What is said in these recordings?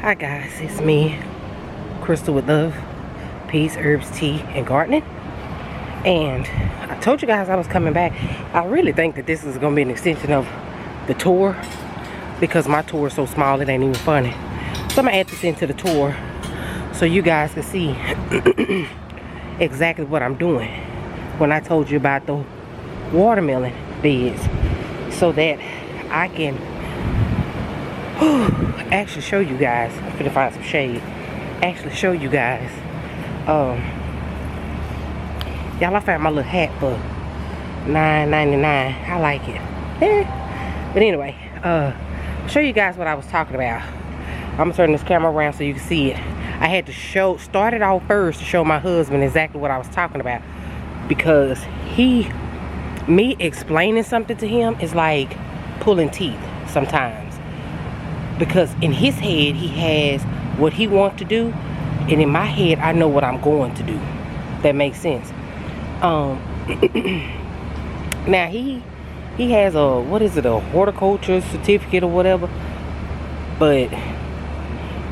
Hi guys, it's me, Crystal with Love, Peace, Herbs, Tea, and Gardening. And I told you guys I was coming back. I really think that this is going to be an extension of the tour because my tour is so small it ain't even funny. So I'm going to add this into the tour so you guys can see exactly what I'm doing when I told you about the watermelon beds, so that I can actually show you guys. I'm gonna find some shade. Actually show you guys. Y'all, I found my little hat for $9.99. I like it. But anyway, show you guys what I was talking about. I'm gonna turn this camera around so you can see it. I had to start it off first to show my husband exactly what I was talking about, because me explaining something to him is like pulling teeth sometimes. Because in his head, he has what he wants to do, and in my head, I know what I'm going to do. That makes sense. Now he has a, what is it, a horticulture certificate or whatever, but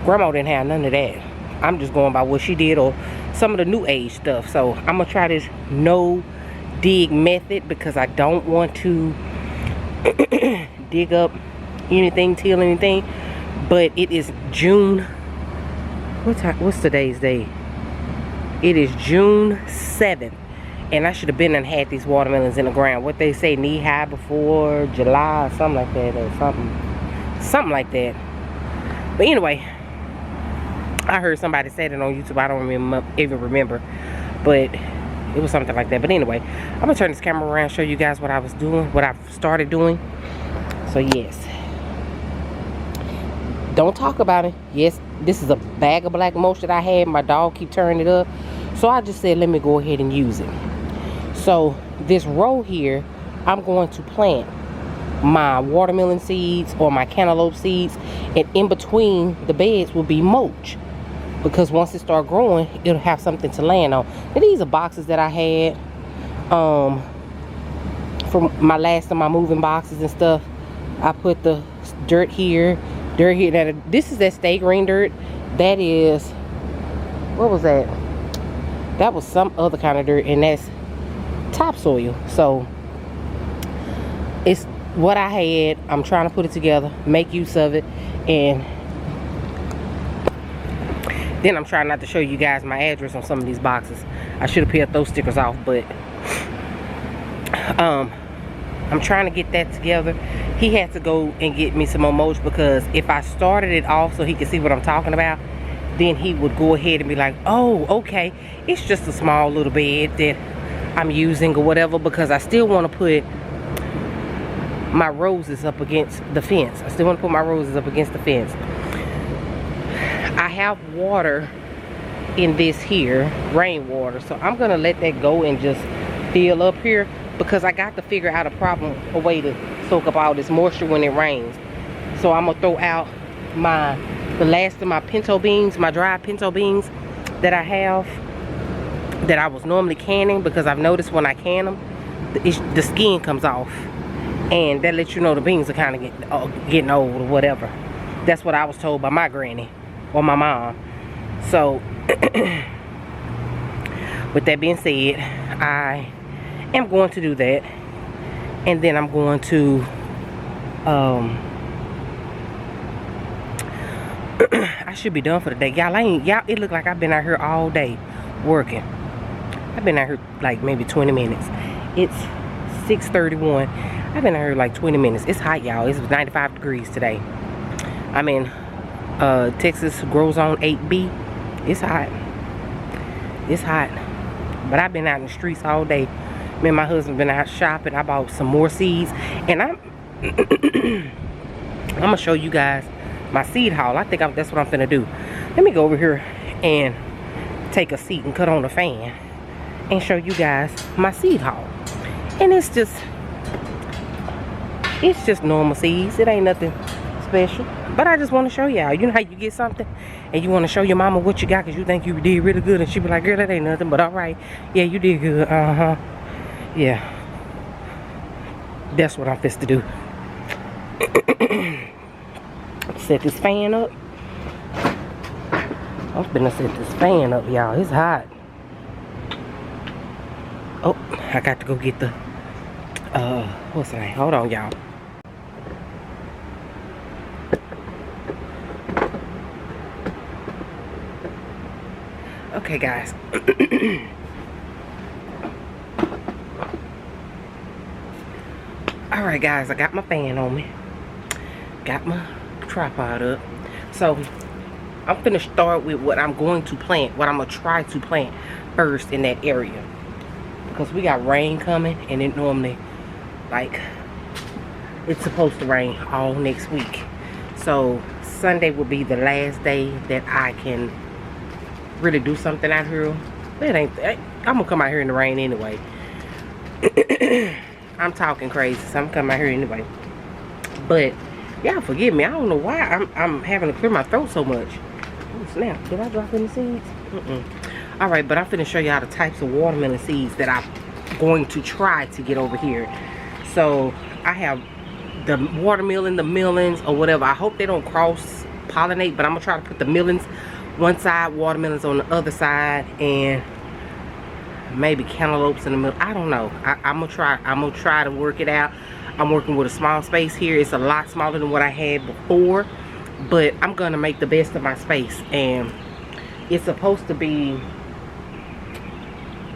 Grandma didn't have none of that. I'm just going by what she did or some of the new age stuff. So I'm gonna try this no dig method because I don't want to dig up anything, till anything. But it is June, what's today's day? It is June 7th, and I should have been and had these watermelons in the ground. What they say, knee high before July or something like that, or something like that. But anyway, I heard somebody say that on YouTube. I don't even remember, but it was something like that. But anyway, I'm gonna turn this camera around, show you guys what I was doing, what I've started doing. So yes, don't talk about it. Yes, this is a bag of black mulch that I had. My dog keep turning it up, so I just said let me go ahead and use it. So this row here, I'm going to plant my watermelon seeds or my cantaloupe seeds, and in between the beds will be mulch, because once it start growing, it'll have something to land on. Now, these are boxes that I had from my last of my moving boxes and stuff. I put the dirt here. Now, this is that Stay Green dirt. That is, what was that? That was some other kind of dirt, and that's topsoil. So it's what I had. I'm trying to put it together, make use of it, and then I'm trying not to show you guys my address on some of these boxes. I should have peeled those stickers off, but I'm trying to get that together. He had to go and get me some more mulch, because if I started it off so he could see what I'm talking about, then he would go ahead and be like, oh, okay, it's just a small little bed that I'm using or whatever, because I still want to put my roses up against the fence. I still want to put my roses up against the fence. I have water in this here, rainwater, so I'm gonna let that go and just fill up here, because I got to figure out a way to soak up all this moisture when it rains. So I'm gonna throw out the last of my pinto beans, my dried pinto beans that I have, that I was normally canning, because I've noticed when I can them, the skin comes off, and that lets you know the beans are kind of getting old or whatever. That's what I was told by my granny or my mom. So with that being said, I am going to do that, and then I'm going to I should be done for the day. Y'all, it look like I've been out here all day working. I've been out here like maybe 20 minutes. It's 6:31. I've been out here like 20 minutes. It's hot, y'all. It's 95 degrees today. I'm in Texas grows on 8B. It's hot. It's hot. But I've been out in the streets all day. Me and my husband been out shopping. I bought some more seeds, and I'm gonna show you guys my seed haul. I think that's what I'm gonna do. Let me go over here and take a seat and cut on the fan and show you guys my seed haul. And it's just normal seeds. It ain't nothing special, but I just want to show y'all. You know how you get something and you want to show your mama what you got because you think you did really good, and she be like, girl, that ain't nothing, but all right, yeah, you did good. Yeah, that's what I'm fixed to do. Set this fan up. I'm finna set this fan up, y'all. It's hot. Oh, I got to go get the, what's the name? Hold on, y'all. Okay, guys. Alright, guys. I got my fan on me. Got my tripod up. So, I'm finna start with what I'm going to plant. What I'm going to try to plant first in that area. Because we got rain coming. And it normally, like, it's supposed to rain all next week. So, Sunday will be the last day that I can really do something out here. But I'm gonna come out here in the rain anyway. I'm talking crazy, so I'm coming out here anyway. But y'all forgive me, I don't know why I'm having to clear my throat so much. Oh snap, did I drop any seeds? Alright, but I'm finna show y'all the types of watermelon seeds that I'm going to try to get over here. So I have the watermelon, the melons, or whatever. I hope they don't cross pollinate, but I'm gonna try to put the melons one side, watermelons on the other side, and maybe cantaloupes in the middle. I don't know. I'm gonna try to work it out. I'm working with a small space here. It's a lot smaller than what I had before, but I'm gonna make the best of my space. And it's supposed to be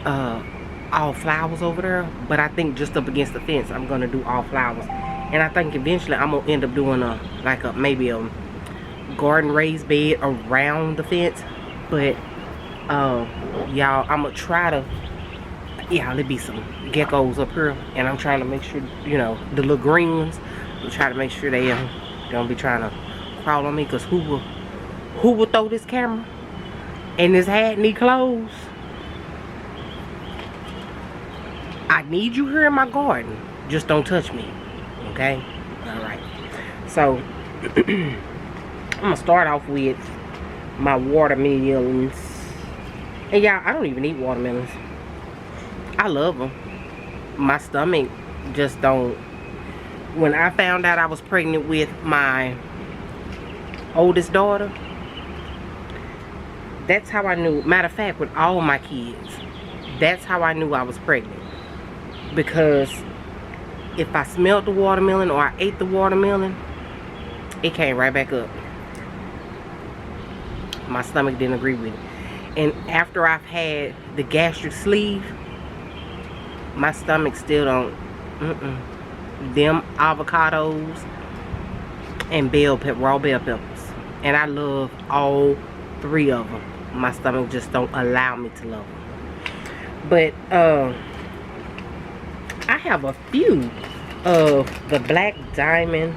all flowers over there, but I think just up against the fence I'm gonna do all flowers. And I think eventually I'm gonna end up doing maybe a garden raised bed around the fence. But y'all, I'm gonna try to, yeah, there'll be some geckos up here, and I'm trying to make sure, you know, the little green ones, I'm trying to make sure they don't be trying to crawl on me. Because who will throw this camera and this hat and these clothes? I need you here in my garden, just don't touch me, okay? All right, so I'm gonna start off with my watermelons. And y'all, I don't even eat watermelons. I love them. My stomach just don't. When I found out I was pregnant with my oldest daughter, that's how I knew. Matter of fact, with all my kids, that's how I knew I was pregnant. Because if I smelled the watermelon or I ate the watermelon, it came right back up. My stomach didn't agree with it. And after I've had the gastric sleeve, my stomach still don't. Them avocados and raw bell peppers. And I love all three of them. My stomach just don't allow me to love them. But I have a few of the Black Diamond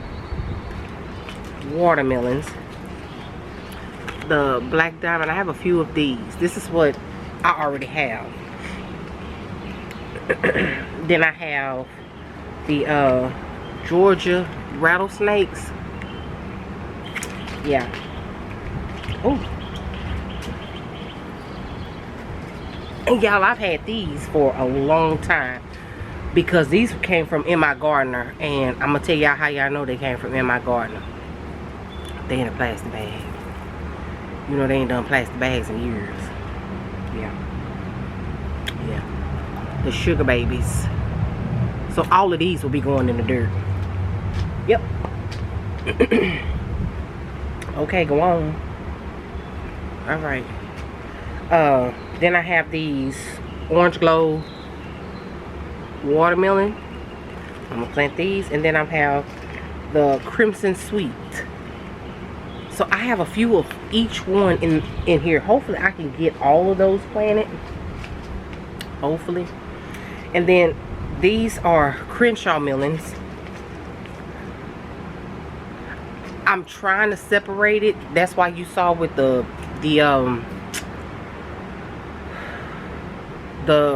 watermelons. The Black Diamond, I have a few of these. This is what I already have. Then I have the Georgia rattlesnakes. Yeah. Oh. And y'all, I've had these for a long time. Because these came from In My Gardener. And I'm going to tell y'all how y'all know they came from In My Gardener. They in a plastic bag. You know, they ain't done plastic bags in years. Yeah. Yeah. The sugar babies. So all of these will be going in the dirt. Yep. Okay, go on. Alright. Then I have these Orange Glow watermelon. I'm gonna plant these. And then I have the Crimson Sweet. So I have a few of each one in here. Hopefully I can get all of those planted. Hopefully. And then these are Crenshaw melons. I'm trying to separate it. That's why you saw with the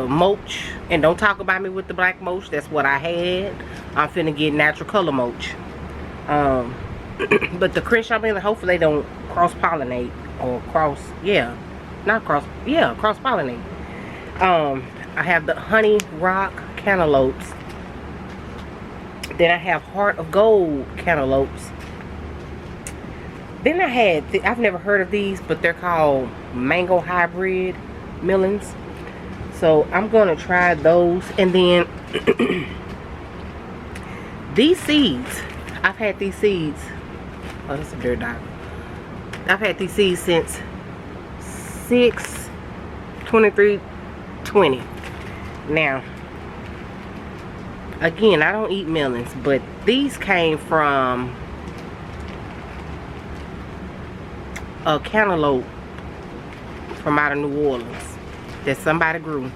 mulch. And don't talk about me with the black mulch. That's what I had. I'm finna get natural color mulch. But the Crenshaw melon, hopefully they don't cross-pollinate or cross-pollinate. I have the Honey Rock cantaloupes. Then I have Heart of Gold cantaloupes. Then I had, I've never heard of these, but they're called mango hybrid melons. So I'm gonna try those. And then these seeds, I've had these seeds. Oh, that's a dirt dog. I've had these seeds since 6/23/20. Now, again, I don't eat melons, but these came from a cantaloupe from out of New Orleans that somebody grew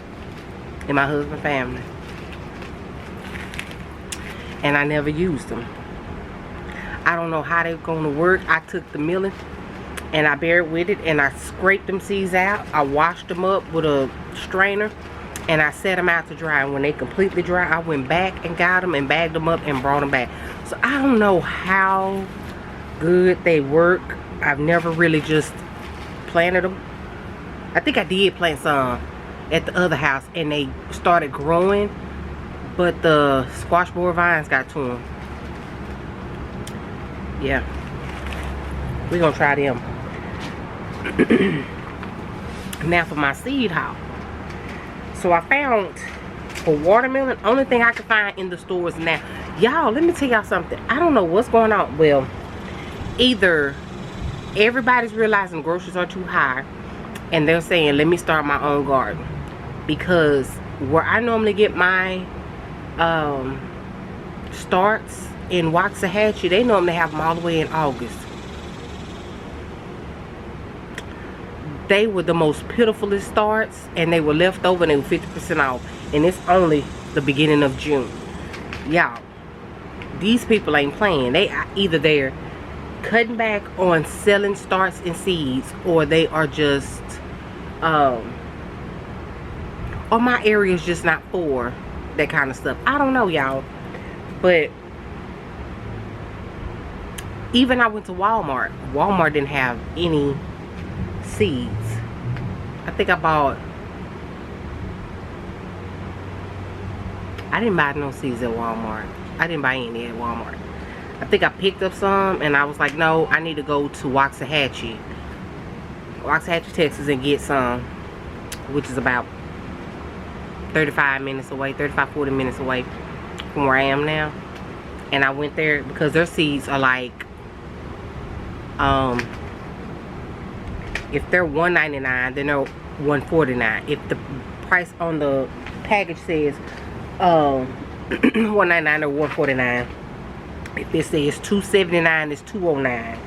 in my husband's family, and I never used them. I don't know how they're gonna work. I took the melon and I buried with it, and I scraped them seeds out. I washed them up with a strainer, and I set them out to dry. And when they completely dry, I went back and got them and bagged them up and brought them back. So I don't know how good they work. I've never really just planted them. I think I did plant some at the other house, and they started growing, but the squash borer vines got to them. Yeah, we're gonna try them. Now for my seed haul. So I found for watermelon, only thing I could find in the stores now. Y'all, let me tell y'all something. I don't know what's going on. Well, either everybody's realizing groceries are too high, and they're saying, let me start my own garden. Because where I normally get my starts in Waxahachie, they normally have them all the way in August. They were the most pitifulest starts, and they were left over, and they were 50% off. And it's only the beginning of June. Y'all, these people ain't playing. Either they're cutting back on selling starts and seeds, or they are just or my area is just not for that kind of stuff. I don't know, y'all. But even I went to Walmart. Walmart didn't have any seeds. I think I didn't buy no seeds at Walmart. I didn't buy any at Walmart. I think I picked up some, and I was like, no, I need to go to Waxahachie, Texas, and get some, which is about 35 minutes away, 35-40 minutes away from where I am now. And I went there because their seeds are like, if they're $1.99, then they're $1.49. If the price on the package says $1.99 or $1.49, if it says $2.79, it's $2.09.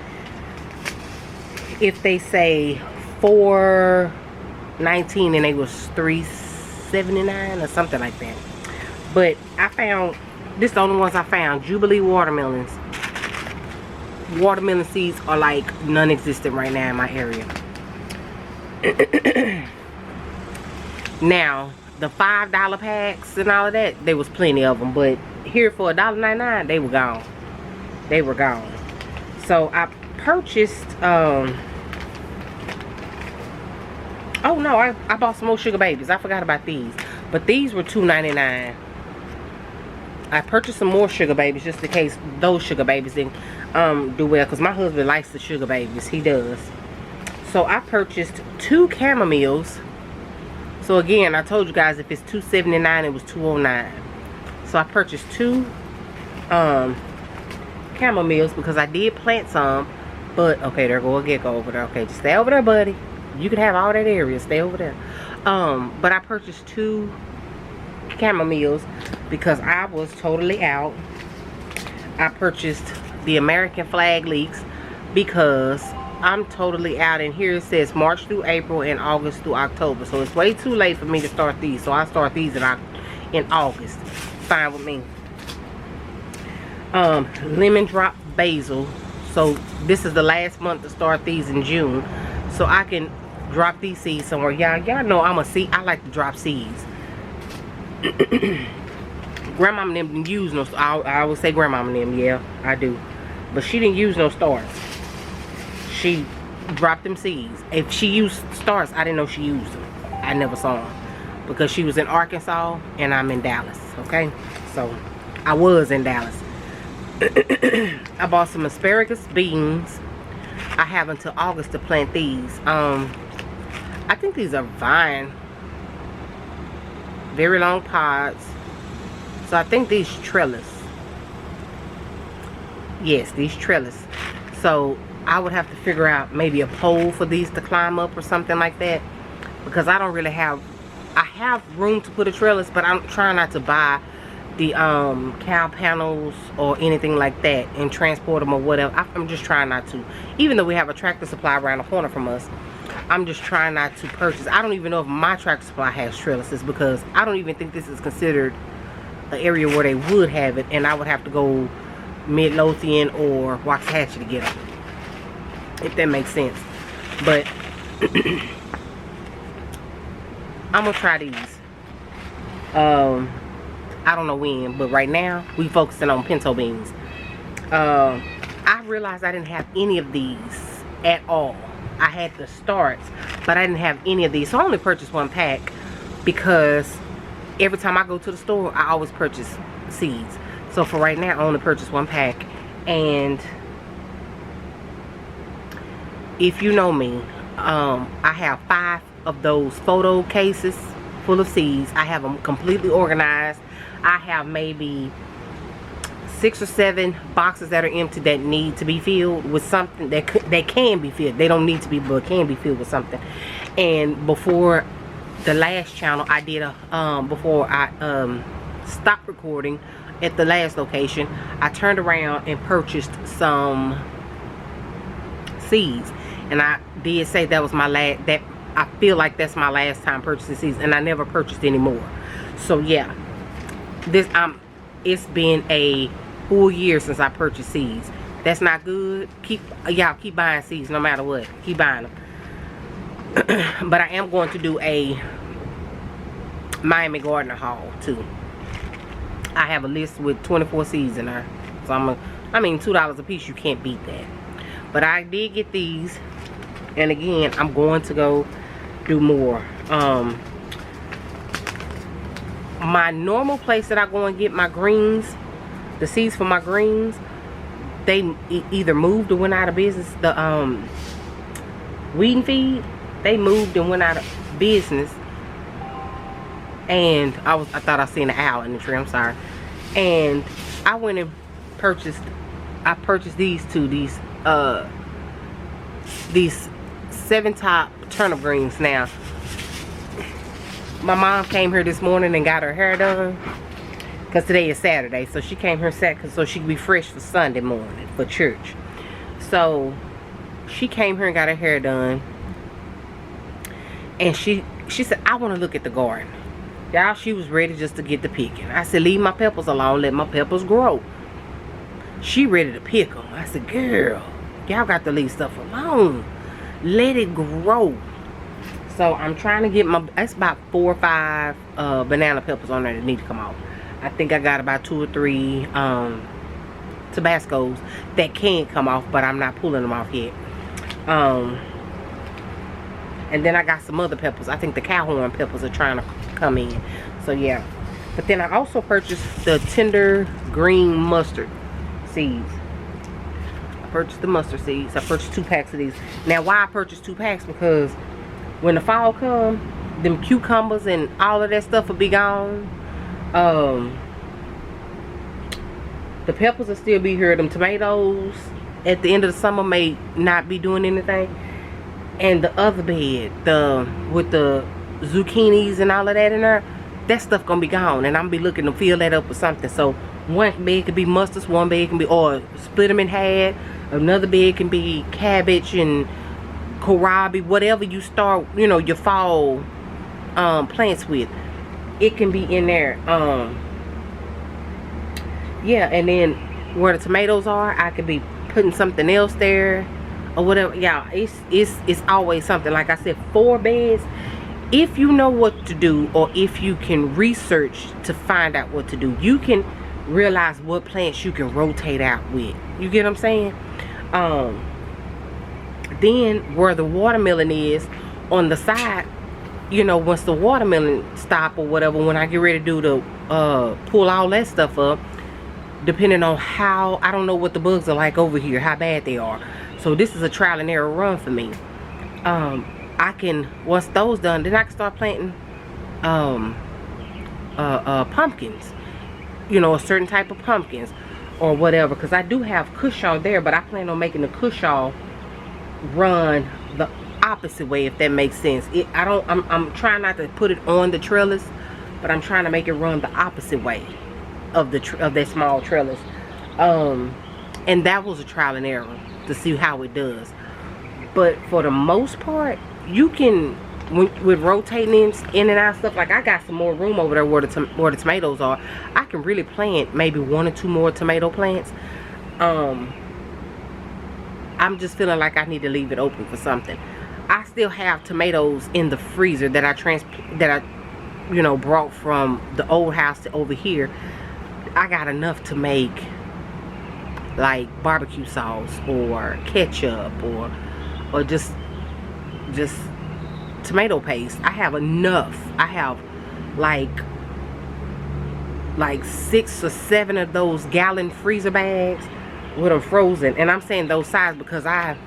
If they say $4.19, and they was $3.79 or something like that. But I found, this is the only ones I found, Jubilee watermelons. Watermelon seeds are like non-existent right now in my area. Now, the $5 packs and all of that, there was plenty of them, but here for $1.99, they were gone. They were gone. So I purchased oh no, I bought some more sugar babies. I forgot about these, but these were $2.99. I purchased some more sugar babies just in case those sugar babies didn't do well, because my husband likes the sugar babies. He does. So I purchased 2 camomiles. So again, I told you guys, if it's $2.79, it was $2.09. So I purchased 2 camomiles because I did plant some. But okay, there go a gecko over there. Okay, just stay over there, buddy. You can have all that area. Stay over there. But I purchased 2 camomiles because I was totally out. I purchased the American flag leeks because I'm totally out. And here it says March through April and August through October. So it's way too late for me to start these. So I start these in August. Fine with me. Lemon drop basil. So this is the last month to start these in June. So I can drop these seeds somewhere. Y'all know I'm a seed. I like to drop seeds. Grandmama didn't use no. I would say grandmama them. Yeah, I do. But she didn't use no starts. She dropped them seeds. If she used starts, I didn't know she used them. I never saw them because she was in Arkansas and I'm in Dallas. Okay, so I was in Dallas. I bought some asparagus beans. I have until August to plant these. I think these are vine, very long pods. So I think these trellis. Yes, these trellis. So I would have to figure out maybe a pole for these to climb up or something like that, because I don't really have, I have room to put a trellis, but I'm trying not to buy the cow panels or anything like that and transport them or whatever. I'm just trying not to, even though we have a Tractor Supply around the corner from us. I'm just trying not to purchase. I don't even know if my Tractor Supply has trellises, because I don't even think this is considered an area where they would have it, and I would have to go Midlothian or Waxahachie to get them, if that makes sense. But I'm gonna try these. I don't know when, but right now we focusing on pinto beans. I realized I didn't have any of these at all. I had the starts, but I didn't have any of these, so I only purchased one pack, because every time I go to the store I always purchase seeds. So for right now I only purchased one pack. And if you know me, I have 5 of those photo cases full of seeds. I have them completely organized. I have maybe 6 or 7 boxes that are empty that need to be filled with something that can be filled. They don't need to be, but can be filled with something. And before the last channel I did before I stopped recording at the last location, I turned around and purchased some seeds, and I did say that was my last, that I feel like that's my last time purchasing seeds, and I never purchased any more. So yeah, this it's been a full year since I purchased seeds. That's not good. Y'all keep buying seeds no matter what. Keep buying them. But I am going to do a Miami Gardener haul too. I have a list with 24 seeds in there. So I mean $2 a piece, you can't beat that. But I did get these, and again I'm going to go do more. My normal place that I go and get my greens, the seeds for my greens, they either moved or went out of business. The Weed and Feed, they moved and went out of business. And I thought I seen an owl in the tree, I'm sorry. And I went and purchased these two, these 7 top turnip greens. Now my mom came here this morning and got her hair done, because today is Saturday, so she came here Saturday so she could be fresh for Sunday morning for church. So she came here and got her hair done, and she said, I want to look at the garden. Y'all, she was ready just to get the picking. I said, leave my peppers alone, let my peppers grow. She ready to pick them. I said, girl, y'all got to leave stuff alone, let it grow. So I'm trying to get that's about 4 or 5 banana peppers on there that need to come out. I think I got about 2 or 3 Tabascos that can come off, but I'm not pulling them off yet. And then I got some other peppers. I think the cowhorn peppers are trying to come in. So yeah. But then I also purchased the tender green mustard seeds. I purchased the mustard seeds. I purchased 2 packs of these. Now why I purchased 2 packs? Because when the fall comes, them cucumbers and all of that stuff will be gone. The peppers will still be here. Them tomatoes at the end of the summer may not be doing anything. And the other bed, with the zucchinis and all of that in there, that stuff gonna be gone, and I'm gonna be looking to fill that up with something. So one bed could be mustards, one bed can be, or split them in half. Another bed can be cabbage and kohlrabi, whatever you start, you know, your fall plants with. It can be in there. Yeah, and then where the tomatoes are, I could be putting something else there or whatever. Yeah, it's always something. Like I said, 4 beds. If you know what to do, or if you can research to find out what to do, you can realize what plants you can rotate out with. You get what I'm saying? Then where the watermelon is on the side, you know, once the watermelon stop or whatever, when I get ready to do the pull all that stuff up, depending on how, I don't know what the bugs are like over here, how bad they are. So this is a trial and error run for me. I can, once those done, then I can start planting pumpkins, you know, a certain type of pumpkins or whatever, because I do have cushaw there, but I plan on making the cushaw run the opposite way, if that makes sense. I'm trying not to put it on the trellis, but I'm trying to make it run the opposite way of that small trellis. And that was a trial and error to see how it does. But for the most part, you can, with rotating in and out stuff, like I got some more room over there where the tomatoes are. I can really plant maybe 1 or 2 more tomato plants. I'm just feeling like I need to leave it open for something. I still have tomatoes in the freezer that I you know, brought from the old house to over here. I got enough to make like barbecue sauce or ketchup or just tomato paste. I have enough. I have like 6 or 7 of those gallon freezer bags with them frozen. And I'm saying those size because I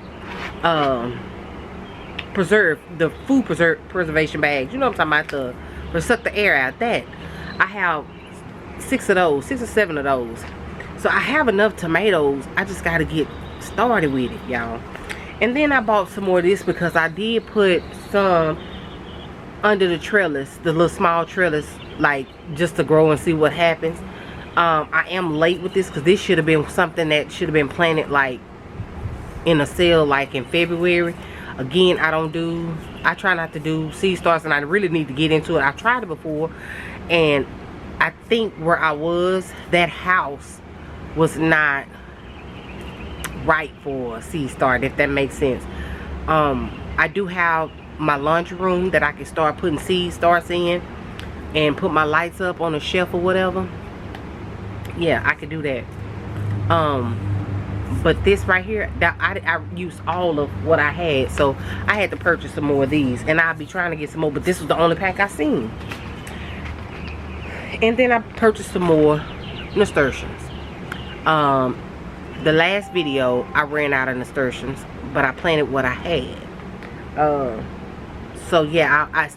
preserve the food preservation bags. You know what I'm talking about, to suck the air out. That I have 6 of those, 6 or 7 of those. So I have enough tomatoes. I just got to get started with it, y'all. And then I bought some more of this because I did put some under the trellis, the little small trellis, like just to grow and see what happens. I am late with this because this should have been something that should have been planted like in a sale like in February. Again, I try not to do seed starts, and I really need to get into it. I tried it before, and I think where I was, that house was not right for a seed start, if that makes sense. I do have my laundry room that I can start putting seed starts in and put my lights up on a shelf or whatever. Yeah, I could do that. But this right here, that I used all of what I had, so I had to purchase some more of these, and I'll be trying to get some more, but this was the only pack I seen. And then I purchased some more nasturtiums. The last video I ran out of nasturtiums, but I planted what I had. So yeah, I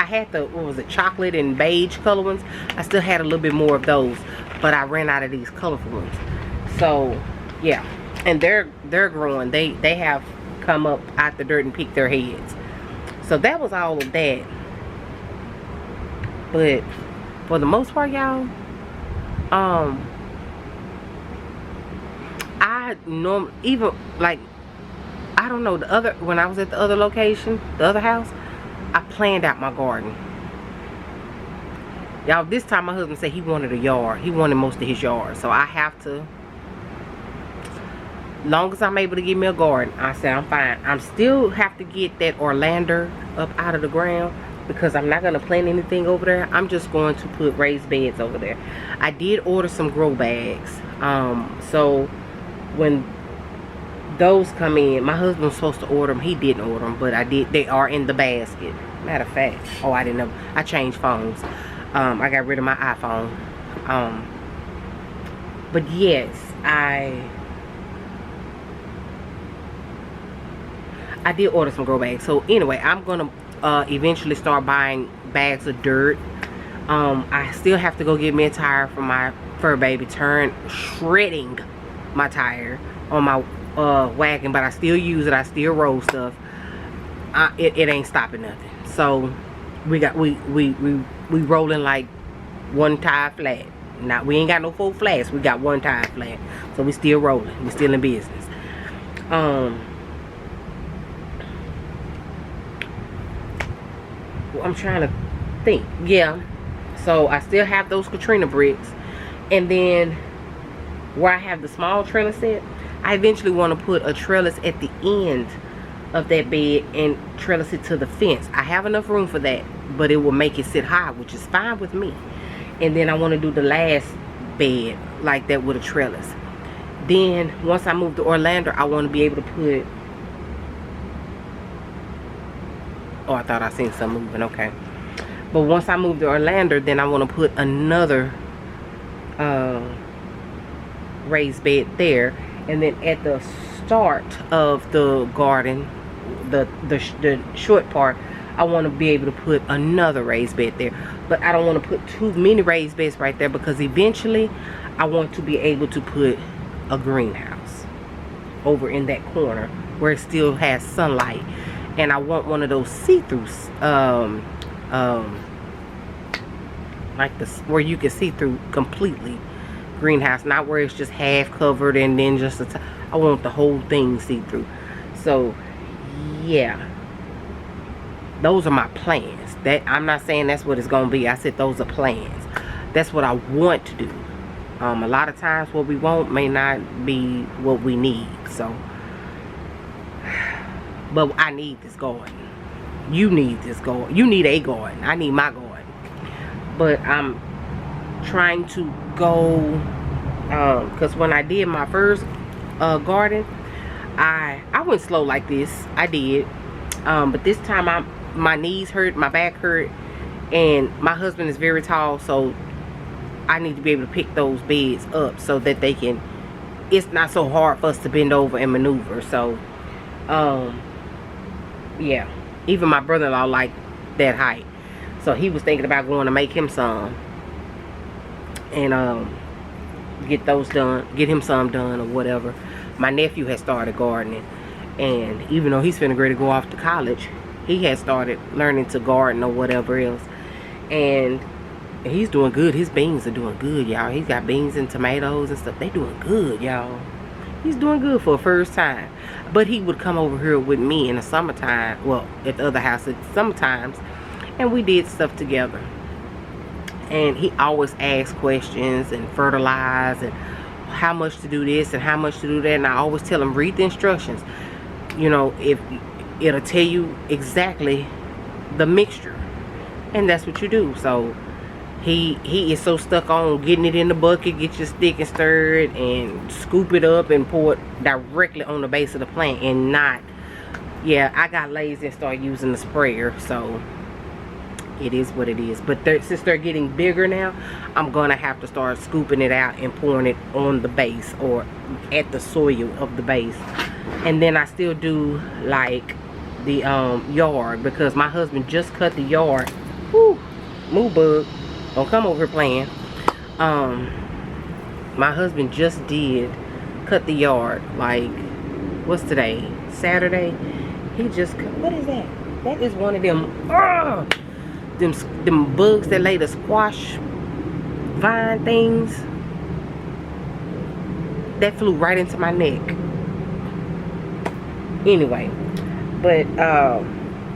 had the, what was it, chocolate and beige color ones. I still had a little bit more of those, but I ran out of these colorful ones. So yeah, and they're growing. They have come up out the dirt and picked their heads. So that was all of that. But for the most part, y'all, I normally, even like, I don't know, when I was at the other location, the other house, I planned out my garden. Y'all, this time my husband said he wanted a yard. He wanted most of his yard. So I have to, long as I'm able to get me a garden, I said I'm fine. I'm still have to get that Orlander up out of the ground, because I'm not going to plant anything over there. I'm just going to put raised beds over there. I did order some grow bags. So when those come in, my husband was supposed to order them. He didn't order them, but I did. They are in the basket. Matter of fact, oh, I didn't know. I changed phones. I got rid of my iPhone. But yes, I did order some grow bags. So anyway, I'm gonna eventually start buying bags of dirt. I still have to go get me a tire for my fur baby, shredding my tire on my wagon, but I still use it. I still roll stuff. It ain't stopping nothing. So we rolling like one tire flat. Now we ain't got no 4 flats. We got 1 tire flat. So we still rolling. We still in business. I'm trying to think. Yeah, so I still have those Katrina bricks, and then where I have the small trellis set, I eventually want to put a trellis at the end of that bed and trellis it to the fence. I have enough room for that, but it will make it sit high, which is fine with me. And then I want to do the last bed like that with a trellis. Then once I move to Orlander, I want to be able to put, oh, I thought I seen something moving. Okay. But once I move to Orlander, then I want to put another raised bed there. And then at the start of the garden, the short part, I want to be able to put another raised bed there. But I don't want to put too many raised beds right there, because eventually I want to be able to put a greenhouse over in that corner where it still has sunlight. And I want one of those see-through like this, where you can see through completely greenhouse, not where it's just half covered and then just I want the whole thing see through. So yeah, those are my plans. That I'm not saying that's what it's gonna be. I said those are plans. That's what I want to do. A lot of times what we want may not be what we need. So, but I need this garden. You need this garden. You need a garden. I need my garden. But I'm trying to go, because when I did my first garden, I went slow like this. I did. But this time my knees hurt, my back hurt, and my husband is very tall, so I need to be able to pick those beds up so that they can, it's not so hard for us to bend over and maneuver. So yeah, even my brother-in-law liked that height, so he was thinking about going to make him some and get those done, get him some done or whatever. My nephew has started gardening, and even though he's finna ready to go off to college, he has started learning to garden or whatever else, and he's doing good. His beans are doing good, y'all. He's got beans and tomatoes and stuff. They doing good, y'all. He's doing good for a first time. But he would come over here with me in the summertime, well, at the other house at sometimes, and we did stuff together. And he always asks questions and fertilize and how much to do this and how much to do that. And I always tell him, read the instructions. You know, if it'll tell you exactly the mixture, and that's what you do. So he is so stuck on getting it in the bucket, get your stick and stir it and scoop it up and pour it directly on the base of the plant, and not, yeah, I got lazy and started using the sprayer. So it is what it is. But since they're getting bigger now, I'm gonna have to start scooping it out and pouring it on the base or at the soil of the base. And then I still do like the yard, because my husband just cut the yard. Whoo, move bug, don't come over here playing. My husband just did cut the yard, like, what's today, Saturday? He just cut, what is that? That is one of them them bugs that lay the squash vine things that flew right into my neck. Anyway, but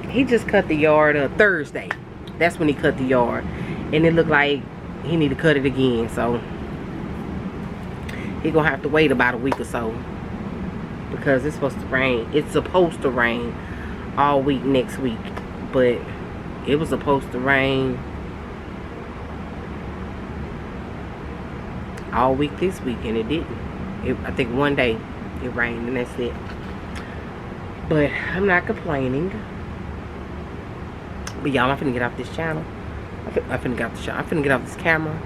he just cut the yard Thursday. That's when he cut the yard, and it looked like he need to cut it again. So he gonna have to wait about a week or so, because it's supposed to rain. It's supposed to rain all week next week, but it was supposed to rain all week this week, and it didn't. I think one day it rained, and that's it. But I'm not complaining. But y'all, I'm finna get off this channel. I'm finna get off the channel. I'm finna get off this camera,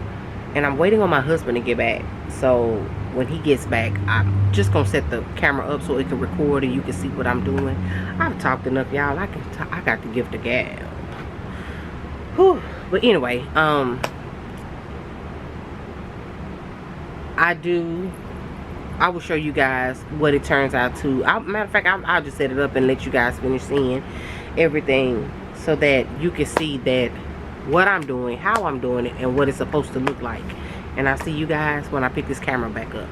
and I'm waiting on my husband to get back. So when he gets back, I'm just gonna set the camera up so it can record and you can see what I'm doing. I've talked enough, y'all. I got to give the gab. Whew. But anyway, I will show you guys what it turns out to. Matter of fact, I'll just set it up and let you guys finish seeing everything, so that you can see that what I'm doing, how I'm doing it, and what it's supposed to look like. And I'll see you guys when I pick this camera back up.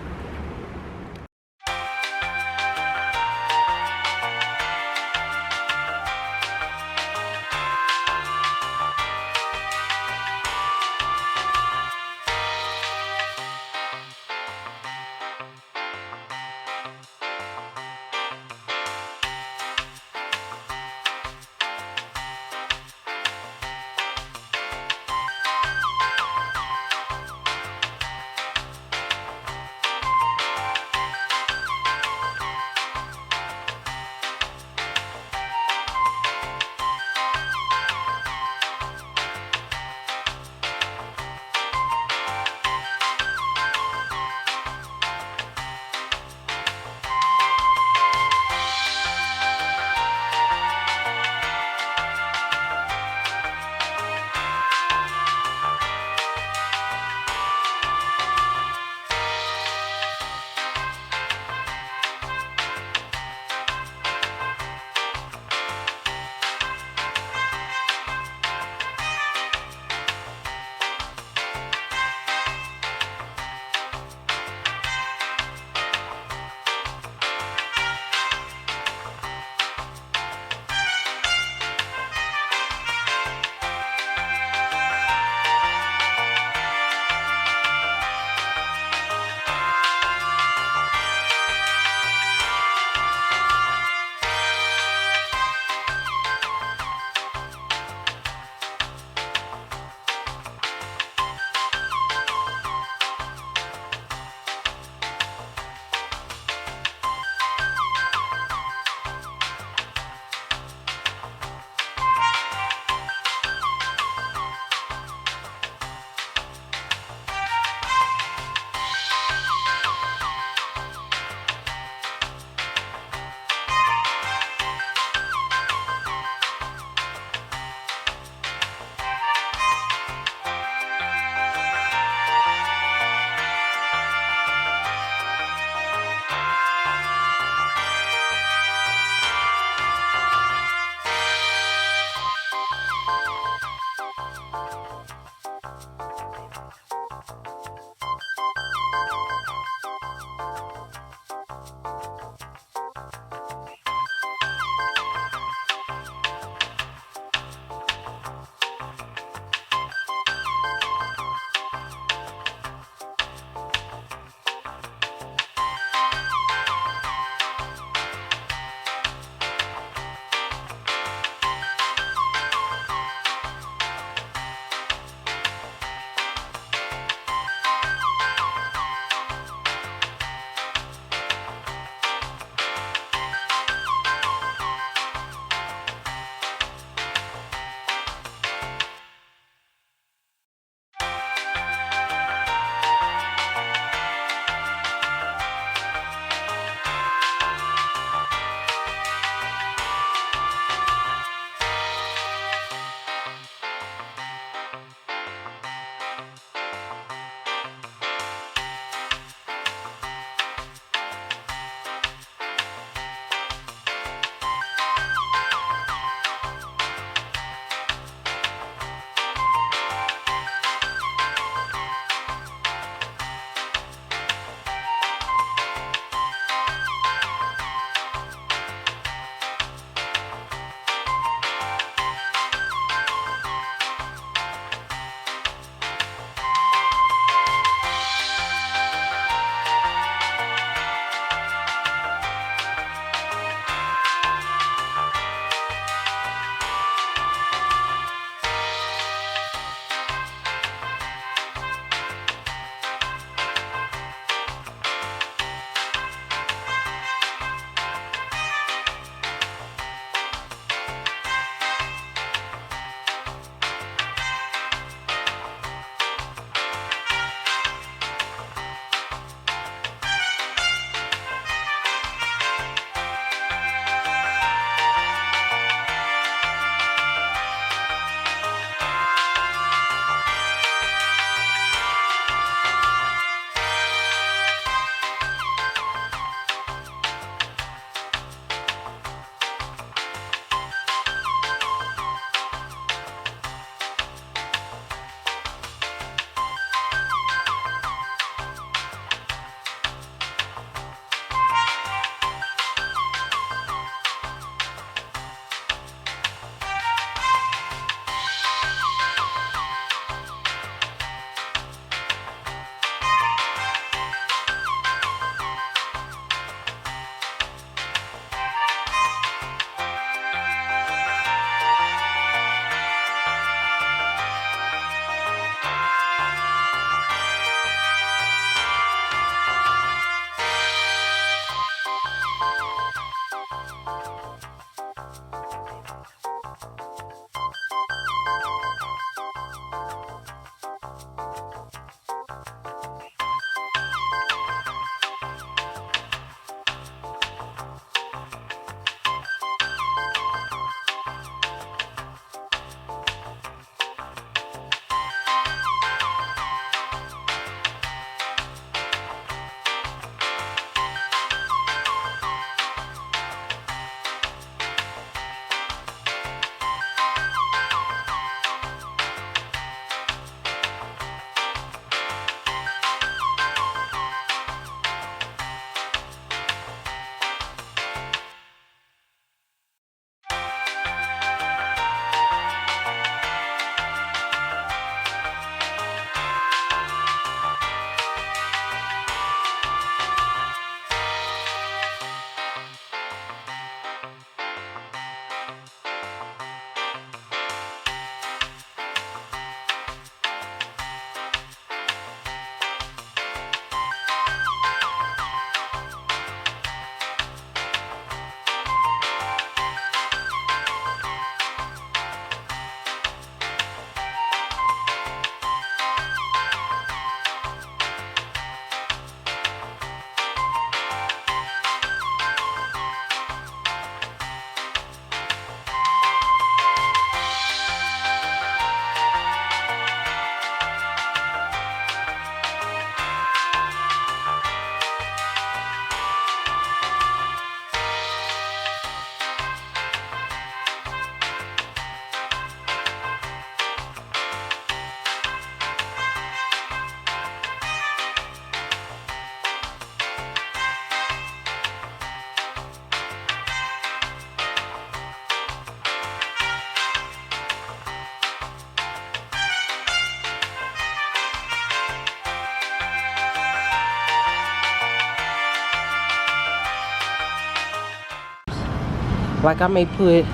Like I may put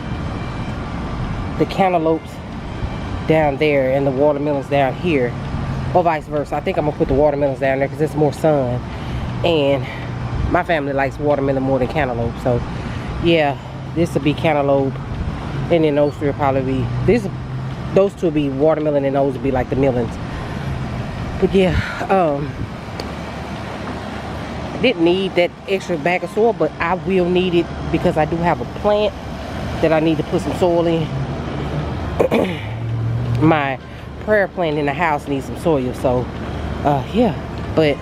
the cantaloupes down there and the watermelons down here, or vice versa. I think I'm gonna put the watermelons down there because it's more sun, and my family likes watermelon more than cantaloupe. So yeah, this will be cantaloupe, and then those three will probably be those two will be watermelon, and those will be like the melons. But yeah, I didn't need that extra bag of soil, but I will need it because I do have a plant that I need to put some soil in. My prayer plant in the house needs some soil, so yeah. But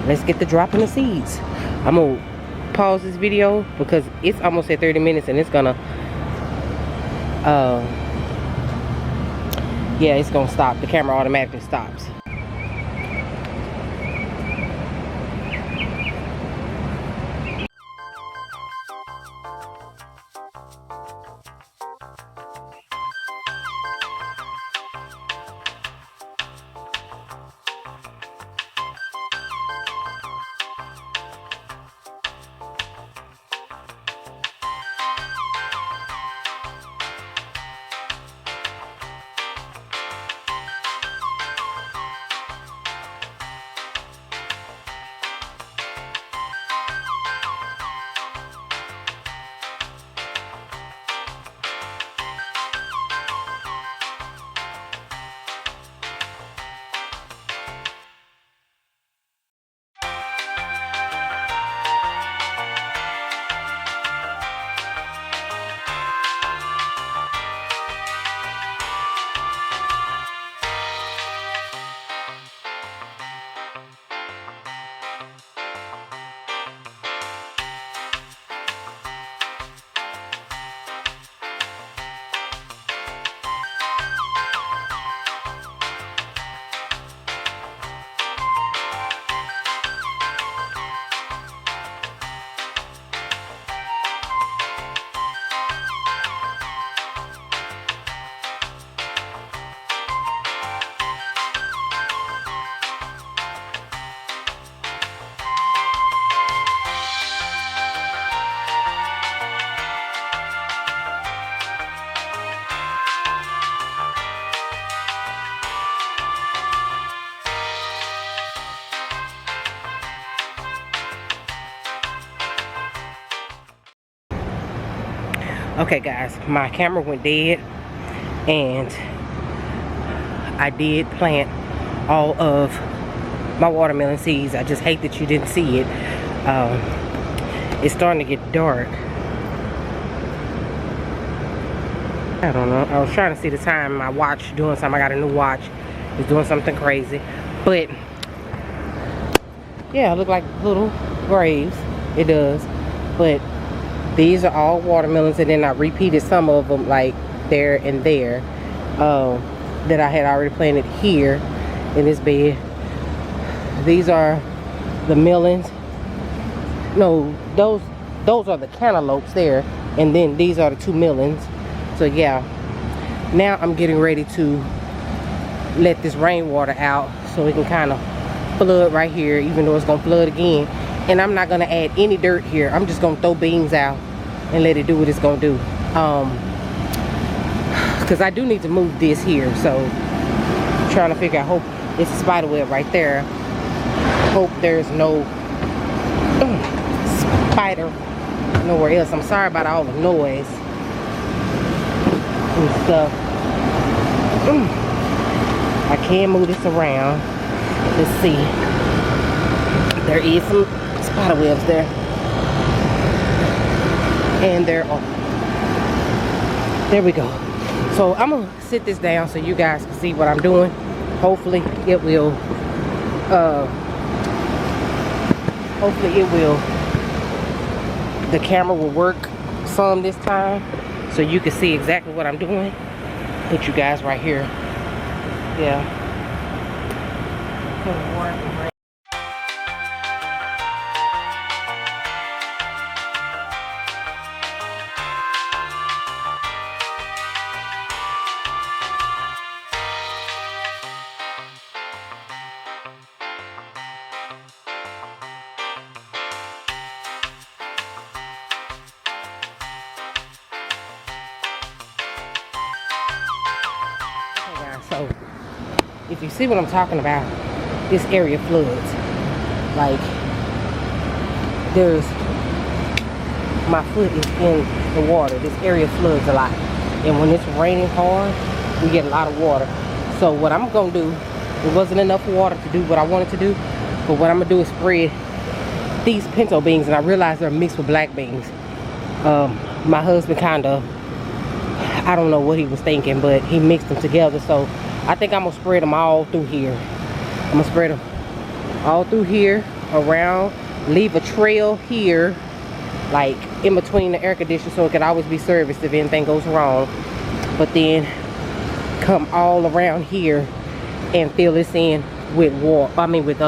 let's get the dropping the seeds. I'm gonna pause this video because it's almost at 30 minutes, and it's gonna yeah, it's gonna stop. The camera automatically stops. Okay guys, my camera went dead, and I did plant all of my watermelon seeds. I just hate that you didn't see it. It's starting to get dark. I don't know. I was trying to see the time. My watch doing something. I got a new watch. It's doing something crazy. But yeah, it look like little graves. It does. But these are all watermelons, and then I repeated some of them like there and there that I had already planted here in this bed. These are the melons. No, those are the cantaloupes there, and then these are the two melons. So yeah, now I'm getting ready to let this rainwater out so it can kind of flood right here, even though it's gonna flood again. And I'm not gonna add any dirt here. I'm just gonna throw beans out and let it do what it's gonna do. Because I do need to move this here, so I'm trying to figure out. Hope it's a spider web right there. Hope there's no spider nowhere else. I'm sorry about all the noise and stuff. I can move this around. Let's see. There is some spider webs there, and there we go. So I'm gonna sit this down so you guys can see what I'm doing. Hopefully it will the camera will work some this time so you can see exactly what I'm doing. Put you guys right here. Yeah. if you see what I'm talking about, this area floods. Like, there's, my foot is in the water. This area floods a lot. And when it's raining hard, we get a lot of water. So what I'm gonna do, it wasn't enough water to do what I wanted to do, but what I'm gonna do is spread these pinto beans, and I realize they're mixed with black beans. My husband kinda, I don't know what he was thinking, but he mixed them together. So I think I'm gonna spread them all through here. I'm gonna spread them all through here, around, leave a trail here, like in between the air conditioner, so it can always be serviced if anything goes wrong. But then come all around here and fill this in with water, with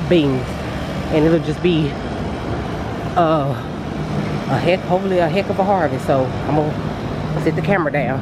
beans, and it'll just be hopefully a heck of a harvest. So I'm gonna sit the camera down.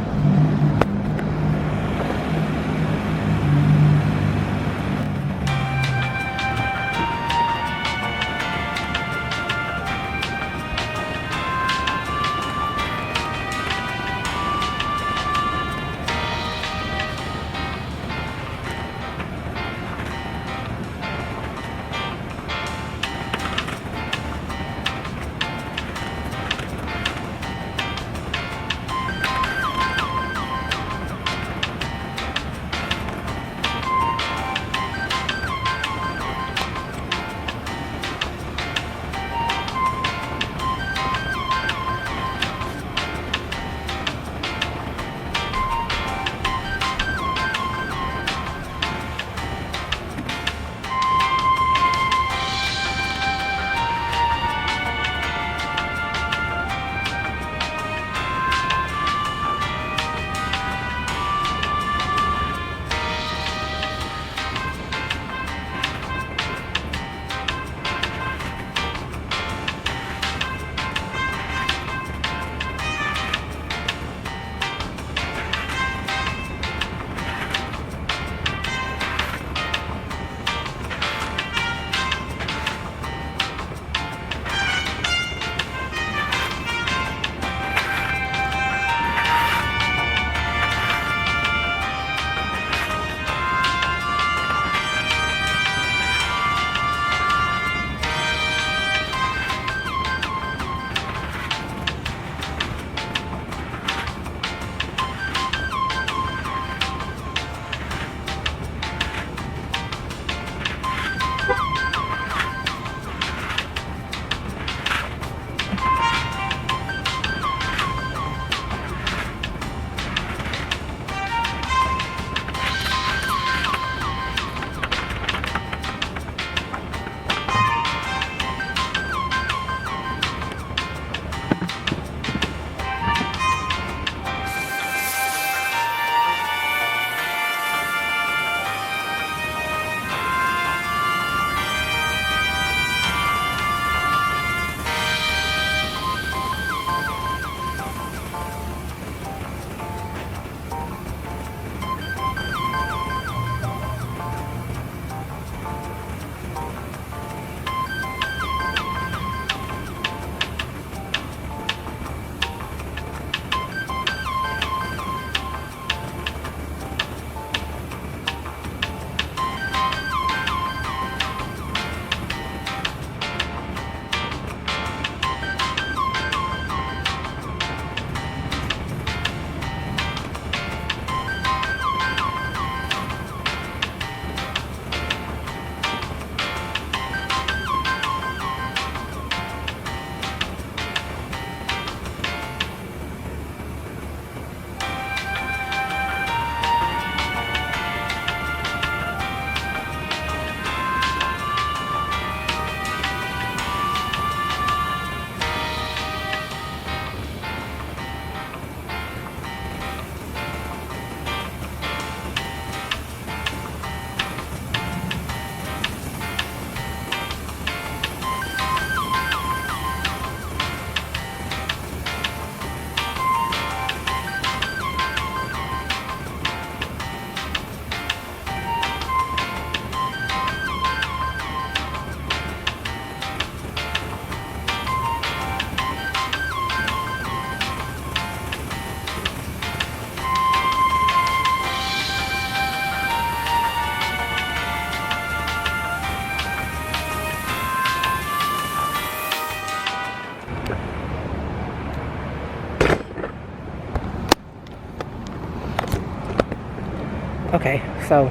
Okay, so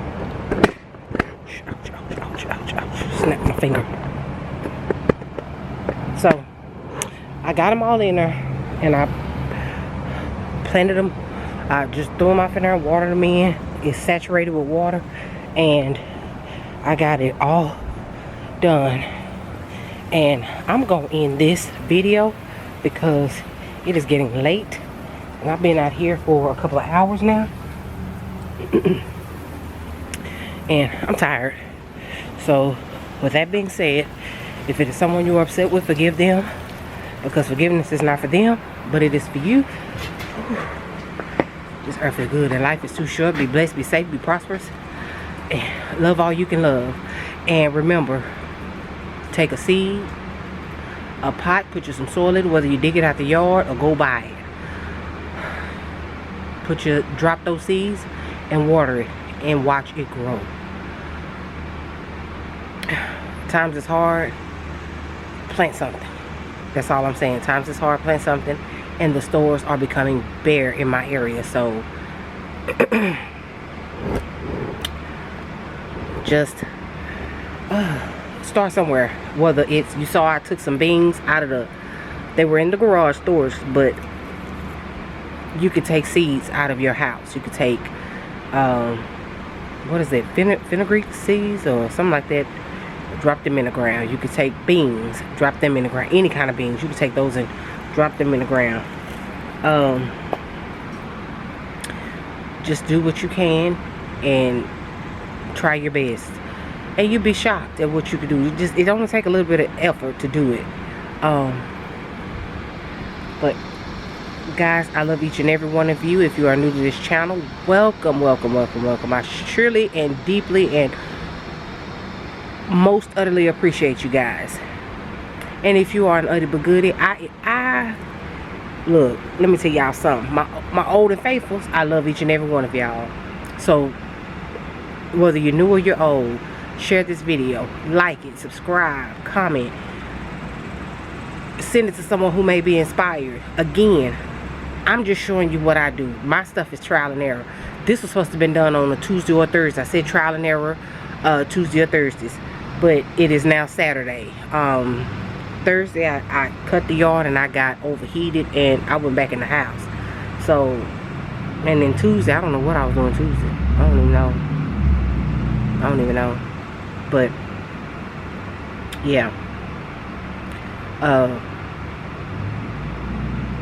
ouch, ouch, ouch, ouch, ouch. Snap my finger. So I got them all in there, and I planted them. I just threw them off in there, watered them in. It's saturated with water, and I got it all done. And I'm gonna end this video because it is getting late, and I've been out here for a couple of hours now. And I'm tired. So with that being said, if it is someone you're upset with, forgive them, because forgiveness is not for them, but it is for you. This earth is good and life is too short. Be blessed, be safe, be prosperous, and love all you can love. And remember, take a seed, a pot, put you some soil in it, whether you dig it out the yard or go buy it. Drop those seeds and water it and watch it grow. Times is hard, plant something. That's all I'm saying. Times is hard, plant something. And the stores are becoming bare in my area, so just start somewhere. Whether it's, you saw I took some beans out of they were in the garage storage, but you could take seeds out of your house. You could take what is it, fenugreek seeds or something like that, drop them in the ground. You could take beans, drop them in the ground. Any kind of beans, you could take those and drop them in the ground. Just do what you can and try your best, and you'll be shocked at what you can do. It only take a little bit of effort to do it. But guys, I love each and every one of you. If you are new to this channel, welcome, welcome, welcome, welcome. I surely and deeply and most utterly appreciate you guys. And if you are an utty but goodie, I look, let me tell y'all something. My old and faithfuls, I love each and every one of y'all. So whether you're new or you're old, share this video, like it, subscribe, comment, send it to someone who may be inspired. Again, I'm just showing you what I do. My stuff is trial and error. This was supposed to have been done on a Tuesday or Thursday. I said trial and error Tuesday or Thursdays, but it is now Saturday. Thursday I cut the yard and I got overheated and I went back in the house. So, and then Tuesday, I don't know what I was doing Tuesday. I don't even know. But yeah.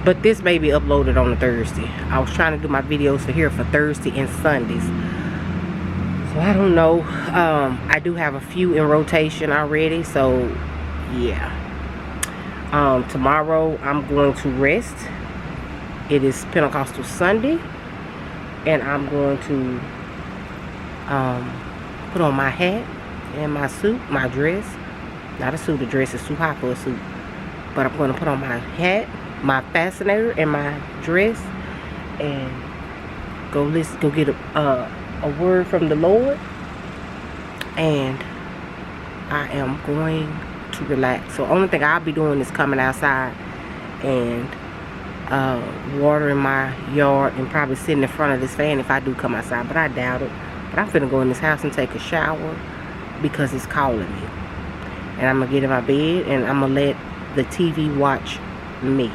But this may be uploaded on a Thursday. I was trying to do my videos for Thursday and Sundays. So I don't know. I do have a few in rotation already. So yeah. Tomorrow I'm going to rest. It is Pentecostal Sunday, and I'm going to put on my hat and my suit, my dress. Not a suit, a dress is too hot for a suit. But I'm going to put on my hat, my fascinator, and my dress, and go get a word from the Lord. And I am going to relax. So only thing I'll be doing is coming outside and watering my yard and probably sitting in front of this fan if I do come outside, but I doubt it. But I'm finna go in this house and take a shower because it's calling me. And I'm gonna get in my bed and I'm gonna let the TV watch me.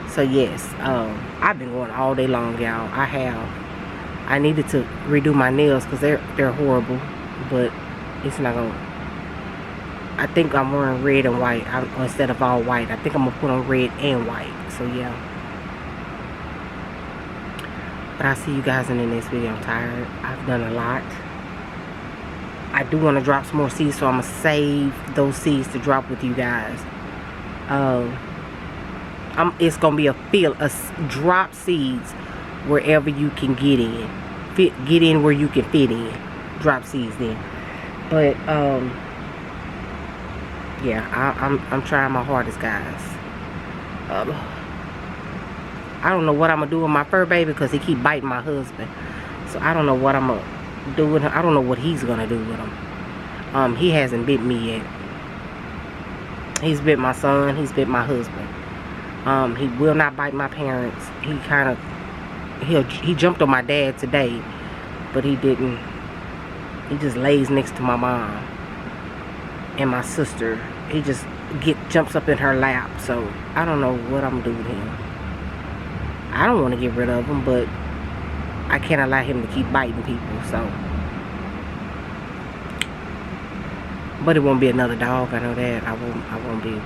So yes, I've been going all day long, y'all. I needed to redo my nails because they're horrible, but it's not gonna. I think I'm wearing red and white instead of all white. I think I'm gonna put on red and white. So yeah. But I'll see you guys in the next video. I'm tired. I've done a lot. I do want to drop some more seeds, so I'm gonna save those seeds to drop with you guys. It's gonna be a drop seeds wherever you can get in. Get in where you can fit in. Drop seeds then. But yeah, I'm trying my hardest, guys. I don't know what I'm gonna do with my fur baby because he keep biting my husband. So I don't know what I'm gonna do with him. I don't know what he's gonna do with him. He hasn't bit me yet. He's bit my son. He's bit my husband. He will not bite my parents. He jumped on my dad today, but he didn't. He just lays next to my mom and my sister. He just jumps up in her lap. So I don't know what I'm doing with him. I don't want to get rid of him, but I can't allow him to keep biting people. So, but it won't be another dog. I know that. I won't be.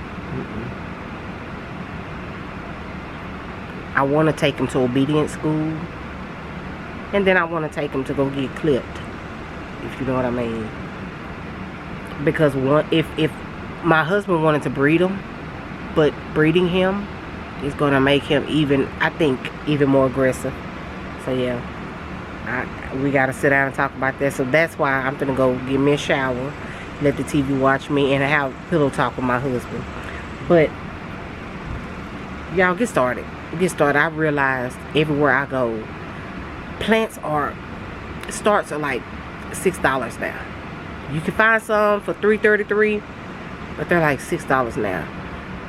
I want to take him to obedience school, and then I want to take him to go get clipped, if you know what I mean. Because if my husband wanted to breed him, but breeding him is going to make him even more aggressive. So yeah, we got to sit down and talk about that. So that's why I'm gonna go give me a shower, let the TV watch me, and have pillow talk with my husband. But y'all, get started. I realized everywhere I go, plants starts are like $6 now. You can find some for $3.33, but they're like $6 now.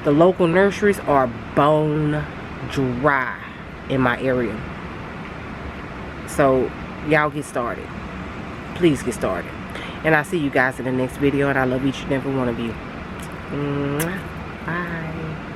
The local nurseries are bone dry in my area. So y'all get started. Please get started. And I'll see you guys in the next video, and I love each and every one of you. Bye.